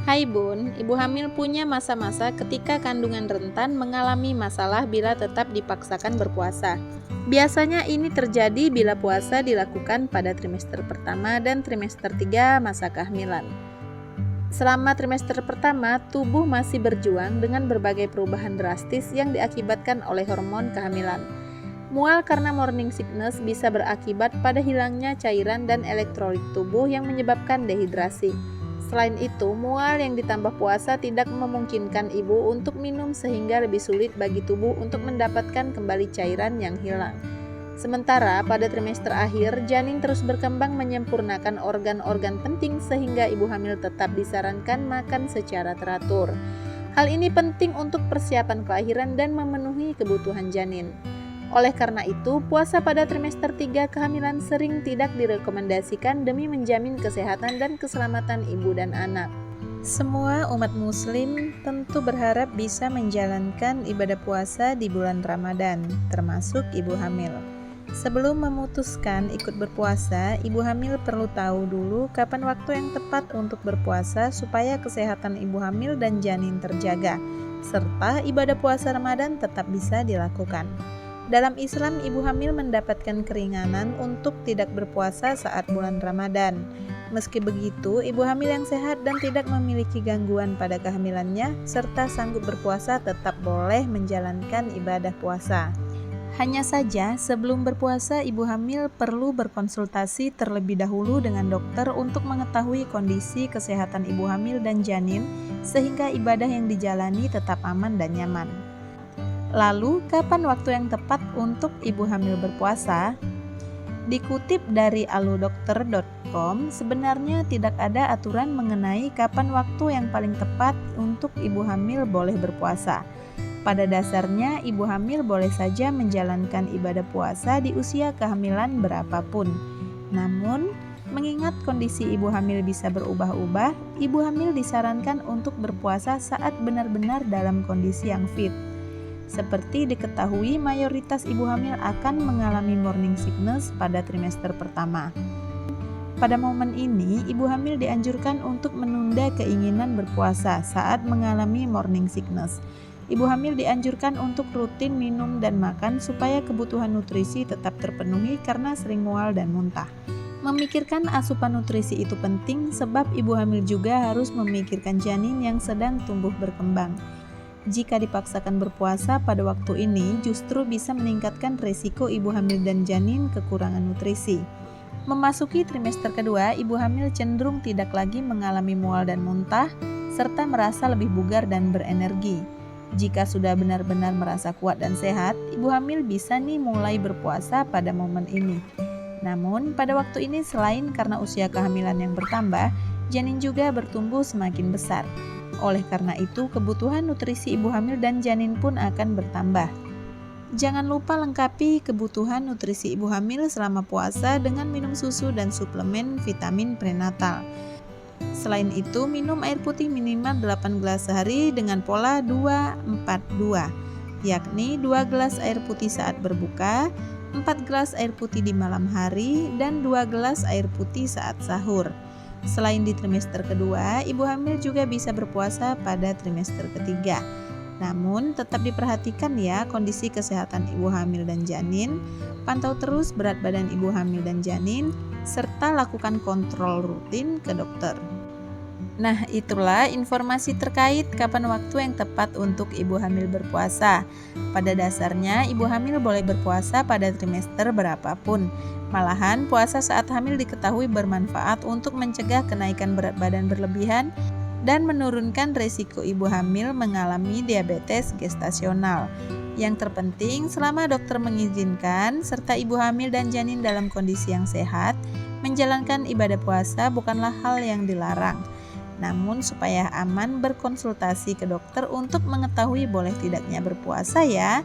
Hai Bun, ibu hamil punya masa-masa ketika kandungan rentan mengalami masalah bila tetap dipaksakan berpuasa. Biasanya ini terjadi bila puasa dilakukan pada trimester pertama dan trimester 3 masa kehamilan. Selama trimester pertama, tubuh masih berjuang dengan berbagai perubahan drastis yang diakibatkan oleh hormon kehamilan. Mual karena morning sickness bisa berakibat pada hilangnya cairan dan elektrolit tubuh yang menyebabkan dehidrasi. Selain itu, mual yang ditambah puasa tidak memungkinkan ibu untuk minum sehingga lebih sulit bagi tubuh untuk mendapatkan kembali cairan yang hilang. Sementara pada trimester akhir, janin terus berkembang menyempurnakan organ-organ penting sehingga ibu hamil tetap disarankan makan secara teratur. Hal ini penting untuk persiapan kelahiran dan memenuhi kebutuhan janin. Oleh karena itu, puasa pada trimester 3 kehamilan sering tidak direkomendasikan demi menjamin kesehatan dan keselamatan ibu dan anak. Semua umat muslim tentu berharap bisa menjalankan ibadah puasa di bulan Ramadan, termasuk ibu hamil. Sebelum memutuskan ikut berpuasa, ibu hamil perlu tahu dulu kapan waktu yang tepat untuk berpuasa supaya kesehatan ibu hamil dan janin terjaga, serta ibadah puasa Ramadan tetap bisa dilakukan. Dalam Islam, ibu hamil mendapatkan keringanan untuk tidak berpuasa saat bulan Ramadan. Meski begitu, ibu hamil yang sehat dan tidak memiliki gangguan pada kehamilannya serta sanggup berpuasa tetap boleh menjalankan ibadah puasa. Hanya saja, sebelum berpuasa, ibu hamil perlu berkonsultasi terlebih dahulu dengan dokter untuk mengetahui kondisi kesehatan ibu hamil dan janin sehingga ibadah yang dijalani tetap aman dan nyaman. Lalu, kapan waktu yang tepat untuk ibu hamil berpuasa? Dikutip dari aludokter.com, sebenarnya tidak ada aturan mengenai kapan waktu yang paling tepat untuk ibu hamil boleh berpuasa. Pada dasarnya, ibu hamil boleh saja menjalankan ibadah puasa di usia kehamilan berapapun. Namun, mengingat kondisi ibu hamil bisa berubah-ubah, ibu hamil disarankan untuk berpuasa saat benar-benar dalam kondisi yang fit. Seperti diketahui, mayoritas ibu hamil akan mengalami morning sickness pada trimester pertama. Pada momen ini, ibu hamil dianjurkan untuk menunda keinginan berpuasa saat mengalami morning sickness. Ibu hamil dianjurkan untuk rutin minum dan makan supaya kebutuhan nutrisi tetap terpenuhi karena sering mual dan muntah. Memikirkan asupan nutrisi itu penting sebab ibu hamil juga harus memikirkan janin yang sedang tumbuh berkembang. Jika dipaksakan berpuasa pada waktu ini, justru bisa meningkatkan risiko ibu hamil dan janin kekurangan nutrisi. Memasuki trimester kedua, ibu hamil cenderung tidak lagi mengalami mual dan muntah, serta merasa lebih bugar dan berenergi. Jika sudah benar-benar merasa kuat dan sehat, ibu hamil bisa mulai berpuasa pada momen ini. Namun, pada waktu ini selain karena usia kehamilan yang bertambah, janin juga bertumbuh semakin besar. Oleh karena itu, kebutuhan nutrisi ibu hamil dan janin pun akan bertambah. Jangan lupa lengkapi kebutuhan nutrisi ibu hamil selama puasa dengan minum susu dan suplemen vitamin prenatal. Selain itu, minum air putih minimal 8 gelas sehari dengan pola 2-4-2, yakni 2 gelas air putih saat berbuka, 4 gelas air putih di malam hari, dan 2 gelas air putih saat sahur. Selain di trimester kedua, ibu hamil juga bisa berpuasa pada trimester ketiga. Namun, tetap diperhatikan ya kondisi kesehatan ibu hamil dan janin, pantau terus berat badan ibu hamil dan janin, serta lakukan kontrol rutin ke dokter. Nah, itulah informasi terkait kapan waktu yang tepat untuk ibu hamil berpuasa. Pada dasarnya, ibu hamil boleh berpuasa pada trimester berapapun. Malahan, puasa saat hamil diketahui bermanfaat untuk mencegah kenaikan berat badan berlebihan dan menurunkan risiko ibu hamil mengalami diabetes gestasional. Yang terpenting, selama dokter mengizinkan serta ibu hamil dan janin dalam kondisi yang sehat, menjalankan ibadah puasa bukanlah hal yang dilarang. Namun supaya aman, berkonsultasi ke dokter untuk mengetahui boleh tidaknya berpuasa ya.